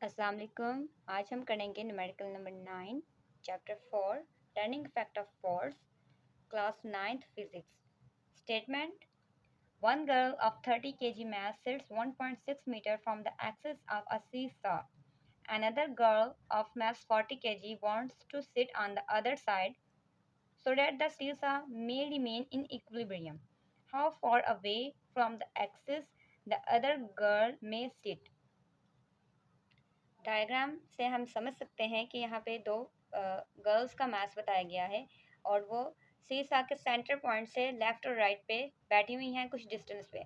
अस्सलाम वालेकुम। आज हम करेंगे numerical number 9 chapter 4 turning effect of force class 9th physics. Statement: One girl of 30 kg mass sits 1.6 meter from the axis of a seesaw. Another girl of mass 40 kg wants to sit on the other side so that the seesaw may remain in equilibrium. How far away from the axis the other girl may sit? Diagram से हम समझ सकते हैं कि यहाँ पे दो girls का मास बताया गया है और वो सीसा के सेंटर पॉइंट से लेफ्ट और राइट पे बैठी हुई हैं कुछ डिस्टेंस पे।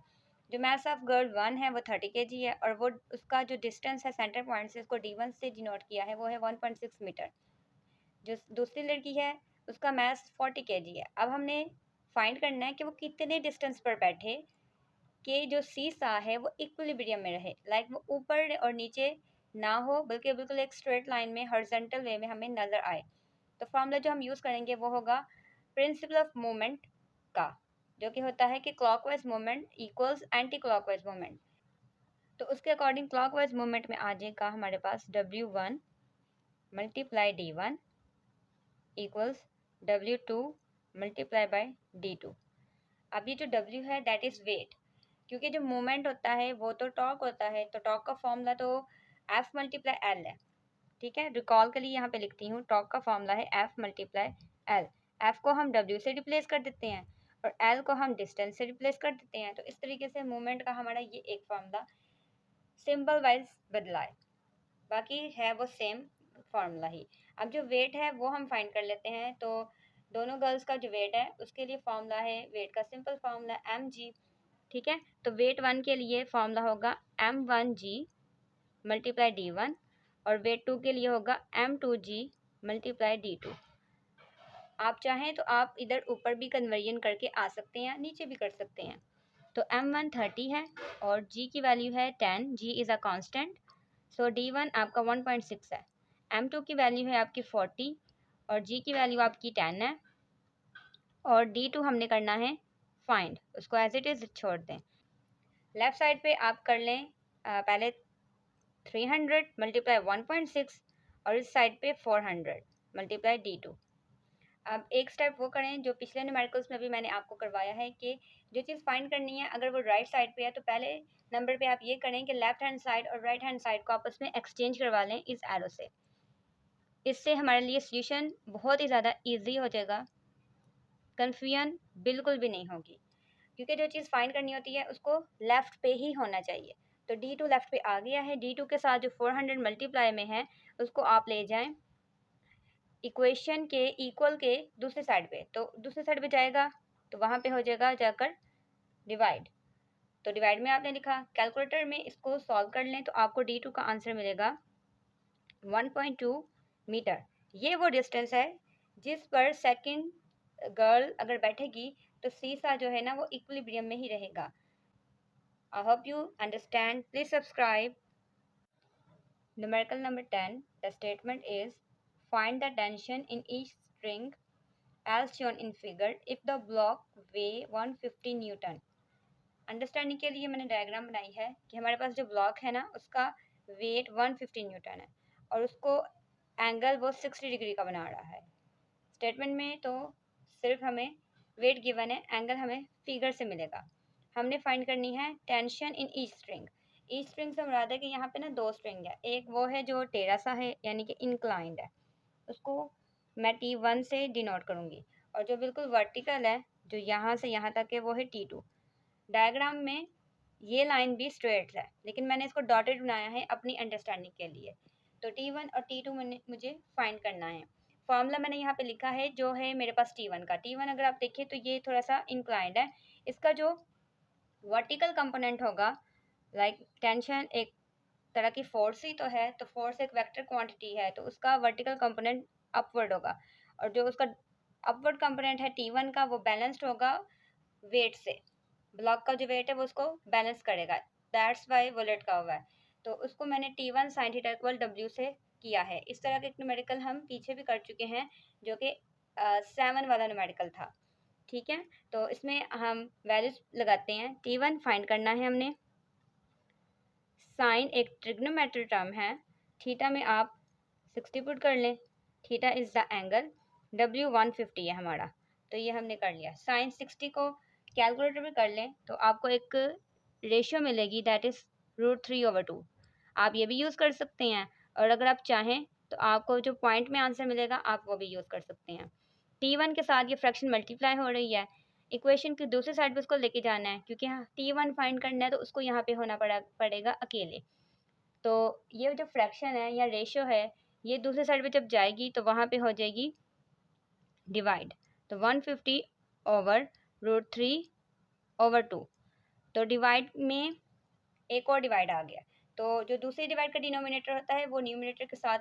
जो मास ऑफ गर्ल 1 है वो 30 kg है और वो उसका जो डिस्टेंस है सेंटर पॉइंट से उसको D1 से डिनोट किया है वो है 1.6 मीटर। जो दूसरी लड़की है उसका मास 40 kg है। अब हमने फाइंड करना है कि वो कितने डिस्टेंस पर बैठे कि जो सीसा है वो इक्विलिब्रियम में रहे, लाइक वो ऊपर और नीचे ना हो बल्कि बिल्कुल एक स्ट्रेट लाइन में हॉरिजॉन्टल वे में हमें नज़र आए। तो फॉर्मूला जो हम यूज़ करेंगे वो होगा प्रिंसिपल ऑफ मोमेंट का, जो कि होता है कि clockwise moment equals anti clockwise moment. तो उसके अकॉर्डिंग क्लॉकवाइज मोमेंट में आ जाएगा हमारे पास W1 multiply D1 equals W2 multiply by D2। अब ये जो W है दैट इज़ वेट, क्योंकि जो मूवमेंट होता है वो तो टॉर्क होता है, तो टॉर्क का फॉर्मूला तो F मल्टीप्लाई एल है। ठीक है, रिकॉल के लिए यहाँ पे लिखती हूँ, टॉर्क का फॉर्मूला है F मल्टीप्लाई एल। F को हम W से रिप्लेस कर देते हैं और L को हम डिस्टेंस से रिप्लेस कर देते हैं। तो इस तरीके से मूवमेंट का हमारा ये एक फॉर्मूला सिंबल वाइज बदला है, बाकी है वो सेम फार्मूला ही। अब जो वेट है वो हम फाइंड कर लेते हैं। तो दोनों गर्ल्स का जो वेट है उसके लिए फॉर्मूला है, वेट का सिंपल फॉर्मूला mg। ठीक है, तो वेट 1 के लिए फॉर्मूला होगा m1g मल्टीप्लाई D1 और वेट 2 के लिए होगा m2g मल्टीप्लाई D2। आप चाहें तो आप इधर ऊपर भी कन्वर्जन करके आ सकते हैं, नीचे भी कर सकते हैं। तो m1 30 है और g की वैल्यू है 10, g is a constant, so D1 आपका 1.6 है। m2 की वैल्यू है आपकी 40 और g की वैल्यू आपकी 10 है और D2 हमने करना है फाइंड, उसको एज इट इज़ छोड़ दें। लेफ़्ट साइड पे आप कर लें पहले 300 मल्टीप्लाई 1.6 और इस साइड पे 400 मल्टीप्लाई D2। अब एक स्टेप वो करें जो पिछले न्यूमेरिकल्स में भी मैंने आपको करवाया है कि जो चीज़ फाइंड करनी है अगर वो राइट साइड पे है तो पहले नंबर पे आप ये करें कि लेफ्ट हैंड साइड और राइट हैंड साइड को आपस में एक्सचेंज करवा लें इस एरो से। इससे हमारे लिए सोल्यूशन बहुत ही ज़्यादा ईजी हो जाएगा, कन्फ्यूजन बिल्कुल भी नहीं होगी, क्योंकि जो चीज़ फाइंड करनी होती है उसको लेफ़्ट पे ही होना चाहिए। तो D2 लेफ़्ट पे आ गया है, D2 के साथ जो 400 मल्टीप्लाई में है उसको आप ले जाएं इक्वेशन के इक्वल के दूसरी साइड पे, तो दूसरी साइड पे जाएगा तो वहाँ पे हो जाएगा जाकर डिवाइड। तो डिवाइड में आपने लिखा, कैलकुलेटर में इसको सॉल्व कर लें तो आपको D2 का आंसर मिलेगा 1.2 मीटर। ये वो डिस्टेंस है जिस पर सेकंड गर्ल अगर बैठेगी तो सीसा जो है ना वो इक्विलिब्रियम में ही रहेगा। I hope you understand, please subscribe. Numerical number 10, the statement is find the tension in each string as shown in figure if the block weigh 150 Newton. Understanding के लिए मैंने डायग्राम बनाई है कि हमारे पास जो ब्लॉक है ना उसका वेट 150 न्यूटन है और उसको एंगल वो 60 डिग्री का बना रहा है। स्टेटमेंट में तो सिर्फ हमें वेट गिवन है, एंगल हमें फिगर से मिलेगा। हमने फाइंड करनी है tension in each string. Each string से मुराद है कि यहाँ पे ना दो स्ट्रिंग है, एक वो है जो टेढ़ा सा है यानी कि इंक्लाइंड है, उसको मैं T1 से डिनोट करूँगी, और जो बिल्कुल वर्टिकल है जो यहाँ से यहाँ तक है वो है T2। डायग्राम में ये लाइन भी स्ट्रेट है लेकिन मैंने इसको डॉटेड बनाया है अपनी अंडरस्टैंडिंग के लिए। तो T1 और T2 मुझे फाइंड करना है। फॉर्मूला मैंने यहाँ पे लिखा है जो है मेरे पास T1 का। T1 अगर आप देखें तो ये थोड़ा सा इंक्लाइंड है, इसका जो वर्टिकल कंपोनेंट होगा, लाइक टेंशन एक तरह की फोर्स ही तो है, तो फोर्स एक वेक्टर क्वांटिटी है तो उसका वर्टिकल कंपोनेंट अपवर्ड होगा, और जो उसका अपवर्ड कंपोनेंट है T1 का वो बैलेंस्ड होगा वेट से। ब्लॉक का जो वेट है वो उसको बैलेंस करेगा, दैट्स वाई वो लटका हुआ है। तो उसको मैंने T1 sine theta equal W से किया है। इस तरह के न्यूमेरिकल हम पीछे भी कर चुके हैं जो कि 7 वाला न्यूमेरिकल था। ठीक है, तो इसमें हम वैल्यूज लगाते हैं। T1 फाइंड करना है हमने। साइन एक ट्रिग्नोमेट्री टर्म है थीटा में आप 60 पुट कर लें। Theta is the angle, W 150 है हमारा, तो ये हमने कर लिया। साइन 60 को कैलकुलेटर में कर लें तो आपको एक रेशियो मिलेगी, दैट इज़ √3/2। आप ये भी यूज़ कर सकते हैं, और अगर आप चाहें तो आपको जो पॉइंट में आंसर मिलेगा आप वो भी यूज़ कर सकते हैं। T1 के साथ ये फ्रैक्शन मल्टीप्लाई हो रही है, इक्वेशन की दूसरी साइड पे उसको लेके जाना है, क्योंकि हाँ T1 फाइंड करना है तो उसको यहाँ पे होना पड़ेगा अकेले। तो ये जो फ्रैक्शन है या रेशियो है, ये दूसरी साइड पे जब जाएगी तो वहाँ पे हो जाएगी डिवाइड। तो 150/√3/2। तो डिवाइड में एक और डिवाइड आ गया, तो जो दूसरी डिवाइड का डिनोमिनेटर होता है वो न्यूमिनेटर के साथ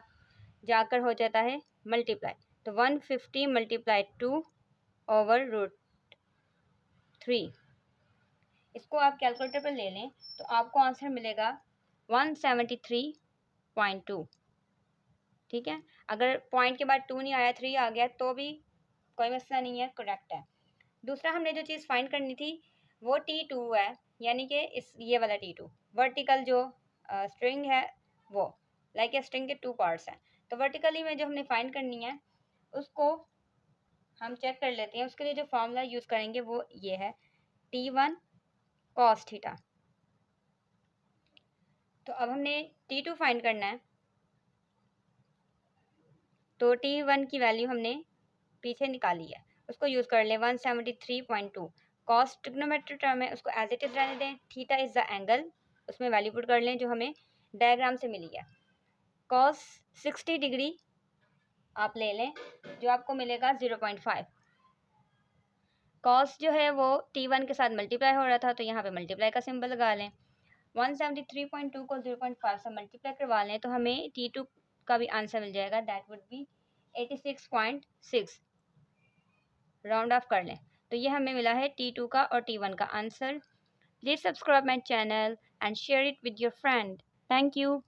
जाकर हो जाता है मल्टीप्लाई। तो 150 × 2/√3। इसको आप कैलकुलेटर पर ले लें तो आपको आंसर मिलेगा 173.2। ठीक है, अगर पॉइंट के बाद 2 नहीं आया 3 आ गया तो भी कोई मसला नहीं है, करेक्ट है। दूसरा हमने जो चीज़ फाइंड करनी थी वो T2 है, यानी कि इस ये वाला T2 वर्टिकल जो स्ट्रिंग है वो, लाइक ए स्ट्रिंग के 2 पार्ट्स हैं। तो वर्टिकली में जो हमने फाइंड करनी है उसको हम चेक कर लेते हैं। उसके लिए जो फॉर्मूला यूज़ करेंगे वो ये है, T1 cos थीटा। तो अब हमने T2 फाइंड करना है, तो T1 की वैल्यू हमने पीछे निकाली है, उसको यूज़ कर लें 173.2। कॉस ट्रिग्नोमेट्रिक टर्म है, उसको एज इट इज़ रहने दें। थीटा इज़ द एंगल, उसमें वैल्यू पुट कर लें जो हमें डायग्राम से मिली है। कॉस 60 डिग्री आप ले लें, जो आपको मिलेगा 0.5। कॉस जो है वो T1 के साथ मल्टीप्लाई हो रहा था, तो यहाँ पे मल्टीप्लाई का सिंबल लगा लें। 173.2 को 0.5 से मल्टीप्लाई करवा लें तो हमें T2 का भी आंसर मिल जाएगा, that would be 86.6। Round of कर लें तो ये हमें मिला है T2 का और T1 का answer. Please subscribe my channel and share it with your friend. Thank you.